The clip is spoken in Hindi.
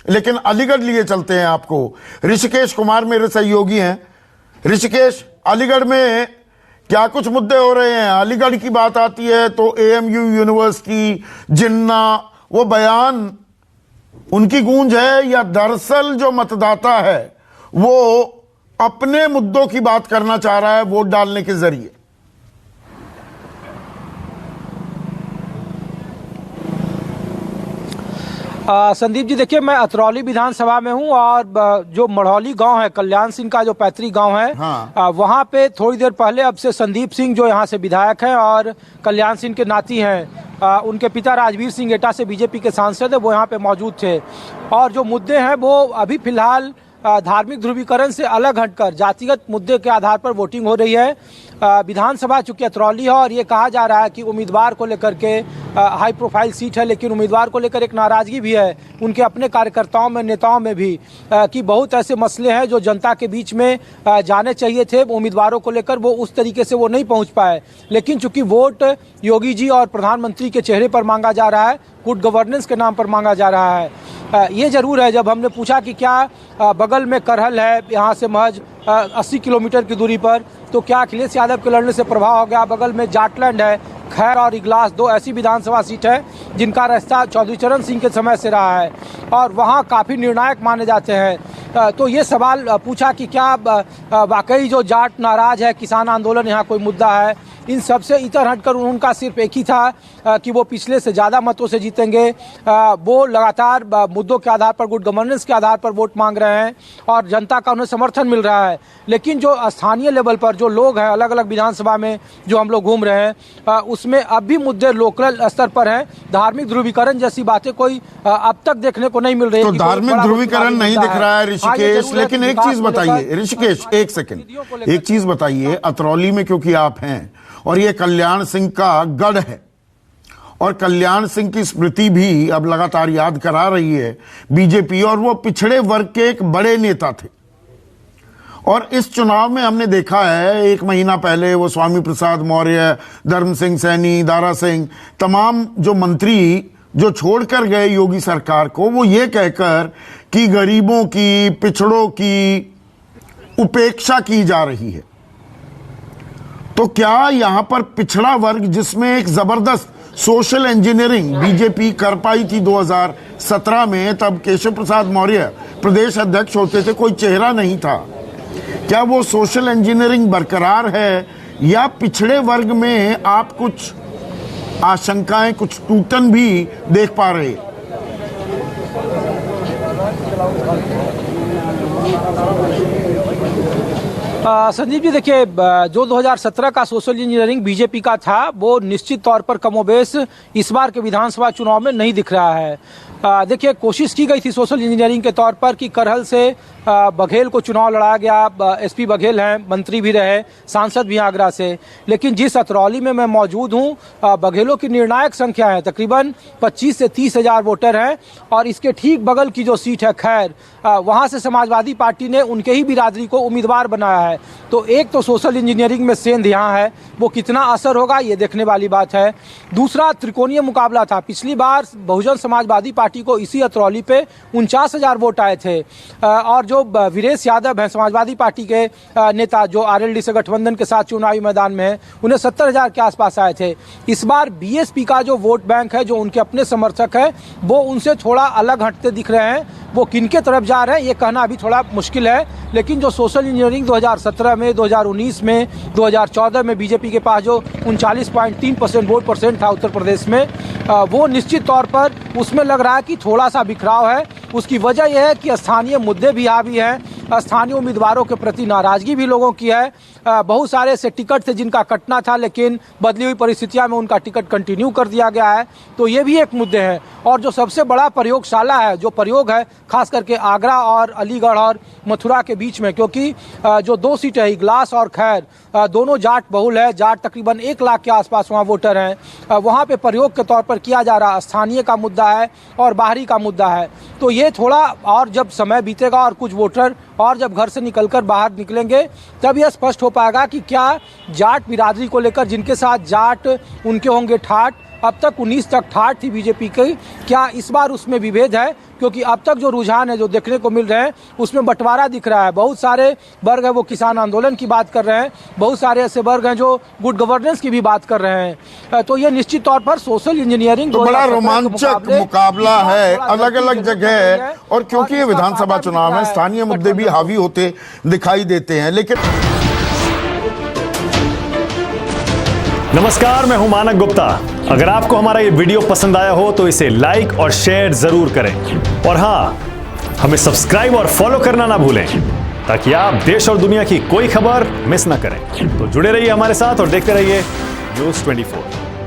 लेकिन अलीगढ़ लिए चलते हैं आपको। ऋषिकेश कुमार मेरे सहयोगी हैं। ऋषिकेश, अलीगढ़ में क्या कुछ मुद्दे हो रहे हैं? अलीगढ़ की बात आती है तो एएमयू यूनिवर्सिटी, जिन्ना, वो बयान उनकी गूंज है, या दरअसल जो मतदाता है वो अपने मुद्दों की बात करना चाह रहा है वोट डालने के जरिए? संदीप जी, देखिए, मैं अतरौली विधानसभा में हूं और जो मढ़ौली गांव है, कल्याण सिंह का जो पैतृक गांव है, हाँ। वहां पे थोड़ी देर पहले अब से संदीप सिंह जो यहां से विधायक हैं और कल्याण सिंह के नाती हैं, उनके पिता राजवीर सिंह एटा से बीजेपी के सांसद है, वो यहाँ पे मौजूद थे। और जो मुद्दे हैं वो अभी फिलहाल धार्मिक ध्रुवीकरण से अलग हटकर जातिगत मुद्दे के आधार पर वोटिंग हो रही है। विधानसभा चूंकि अतरौली है और ये कहा जा रहा है कि उम्मीदवार को लेकर के हाई प्रोफाइल सीट है, लेकिन उम्मीदवार को लेकर एक नाराजगी भी है उनके अपने कार्यकर्ताओं में, नेताओं में भी, कि बहुत ऐसे मसले हैं जो जनता के बीच में जाने चाहिए थे उम्मीदवारों को लेकर, वो उस तरीके से वो नहीं पहुंच पाए। लेकिन चूंकि वोट योगी जी और प्रधानमंत्री के चेहरे पर मांगा जा रहा है, गुड गवर्नेंस के नाम पर मांगा जा रहा है। ये जरूर है, जब हमने पूछा कि क्या बगल में करहल है यहाँ से महज 80 किलोमीटर की दूरी पर, तो क्या अखिलेश यादव के लड़ने से प्रभाव हो गया? बगल में जाटलैंड है, खैर और इगलास, दो ऐसी विधानसभा सीट है जिनका रास्ता चौधरी चरण सिंह के समय से रहा है और वहाँ काफ़ी निर्णायक माने जाते हैं। तो ये सवाल पूछा कि क्या वाकई जो जाट नाराज है, किसान आंदोलन यहाँ कोई मुद्दा है? इन सब से इतर हटकर उनका सिर्फ एक ही था कि वो पिछले से ज़्यादा मतों से जीतेंगे। वो लगातार मुद्दों के आधार पर, गुड गवर्नेंस के आधार पर वोट मांग रहे हैं और जनता का उन्हें समर्थन मिल रहा है। लेकिन जो स्थानीय लेवल पर जो लोग हैं, अलग अलग विधानसभा में जो हम लोग घूम रहे हैं, उसमें अब भी मुद्दे लोकल स्तर पर हैं। धार्मिक ध्रुवीकरण जैसी बातें कोई अब तक देखने को नहीं मिल रही। तो धार्मिक ध्रुवीकरण नहीं दिख रहा है ऋषिकेश, लेकिन एक चीज बताइए ऋषिकेश, एक सेकंड, एक चीज बताइए, अतरौली में क्योंकि आप हैं और ये कल्याण सिंह का गढ़ है और कल्याण सिंह की स्मृति भी अब लगातार याद करा रही है बीजेपी, और वो पिछड़े वर्ग के एक बड़े नेता थे। और इस चुनाव में हमने देखा है, एक महीना पहले वो स्वामी प्रसाद मौर्य, धर्म सिंह सैनी, दारा सिंह, तमाम जो मंत्री जो छोड़कर गए योगी सरकार को, वो ये कहकर कि गरीबों की, पिछड़ों की उपेक्षा की जा रही है। तो क्या यहां पर पिछड़ा वर्ग, जिसमें एक जबरदस्त सोशल इंजीनियरिंग बीजेपी कर पाई थी 2017 में, तब केशव प्रसाद मौर्य प्रदेश अध्यक्ष होते थे, कोई चेहरा नहीं था, क्या वो सोशल इंजीनियरिंग बरकरार है या पिछड़े वर्ग में आप कुछ आशंकाएं, कुछ टूटन भी देख पा रहे? संदीप जी, देखिए, जो 2017 का सोशल इंजीनियरिंग बीजेपी का था, वो निश्चित तौर पर कमोबेश इस बार के विधानसभा चुनाव में नहीं दिख रहा है। देखिए, कोशिश की गई थी सोशल इंजीनियरिंग के तौर पर कि करहल से बघेल को चुनाव लड़ाया गया। एसपी बघेल हैं, मंत्री भी रहे, सांसद भी आगरा से। लेकिन जिस अतरौली में मैं मौजूद हूं, बघेलों की निर्णायक संख्या है, तकरीबन 25 से 30 हजार वोटर हैं। और इसके ठीक बगल की जो सीट है खैर, वहां से समाजवादी पार्टी ने उनके ही बिरादरी को उम्मीदवार बनाया है। तो एक तो सोशल इंजीनियरिंग में सेंध यहाँ है, वो कितना असर होगा ये देखने वाली बात है। दूसरा, त्रिकोणीय मुकाबला था। पिछली बार बहुजन समाजवादी पार्टी को इसी अतरौली पे 49,000 वोट आए थे और जो वीरेश यादव हैं, समाजवादी पार्टी के नेता, जो आरएलडी से गठबंधन के साथ चुनावी मैदान में है, उन्हें 70,000 के आसपास आए थे। इस बार बीएसपी का जो वोट बैंक है, जो उनके अपने समर्थक है, वो उनसे थोड़ा अलग हटते दिख रहे हैं। वो किनके तरफ जा रहे हैं ये कहना अभी थोड़ा मुश्किल है। लेकिन जो सोशल इंजीनियरिंग 2017 में, 2019 में, 2014 में बीजेपी के पास जो 39.3% वोट परसेंट था उत्तर प्रदेश में, वो निश्चित तौर पर उसमें लग रहा है कि थोड़ा सा बिखराव है। उसकी वजह यह है कि स्थानीय मुद्दे भी हावी हैं, स्थानीय उम्मीदवारों के प्रति नाराजगी भी लोगों की है। बहुत सारे ऐसे टिकट थे जिनका कटना था, लेकिन बदली हुई परिस्थितियों में उनका टिकट कंटिन्यू कर दिया गया है। तो ये भी एक मुद्दे हैं। और जो सबसे बड़ा प्रयोगशाला है, जो प्रयोग है खास करके आगरा और अलीगढ़ और मथुरा के बीच में, क्योंकि जो दो सीटें हैं, इगलास और खैर, दोनों जाट बहुल है। जाट तकरीबन 1 लाख के आसपास वहाँ वोटर हैं। वहाँ पे प्रयोग के तौर पर किया जा रहा स्थानीय का मुद्दा है और बाहरी का मुद्दा है। तो ये थोड़ा और जब समय बीतेगा और कुछ वोटर और जब घर से निकलकर बाहर निकलेंगे, तब यह स्पष्ट हो पाएगा कि क्या जाट बिरादरी को लेकर, जिनके साथ जाट उनके होंगे ठाट, अब तक 19 तक ठाठ थी बीजेपी की, क्या इस बार उसमें विभेद है? क्योंकि अब तक जो रुझान है जो देखने को मिल रहे हैं उसमें बंटवारा दिख रहा है। बहुत सारे वर्ग हैं वो किसान आंदोलन की बात कर रहे हैं, बहुत सारे ऐसे वर्ग हैं जो गुड गवर्नेंस की भी बात कर रहे हैं। तो ये निश्चित तौर पर सोशल इंजीनियरिंग तो बड़ा रोमांचक मुकाबला है, अलग अलग जगह है। और क्योंकि ये विधानसभा चुनाव है, स्थानीय मुद्दे भी हावी होते दिखाई देते हैं। लेकिन नमस्कार, मैं हूं मानक गुप्ता। अगर आपको हमारा ये वीडियो पसंद आया हो तो इसे लाइक और शेयर जरूर करें, और हां, हमें सब्सक्राइब और फॉलो करना ना भूलें ताकि आप देश और दुनिया की कोई खबर मिस ना करें। तो जुड़े रहिए हमारे साथ और देखते रहिए न्यूज़ 24।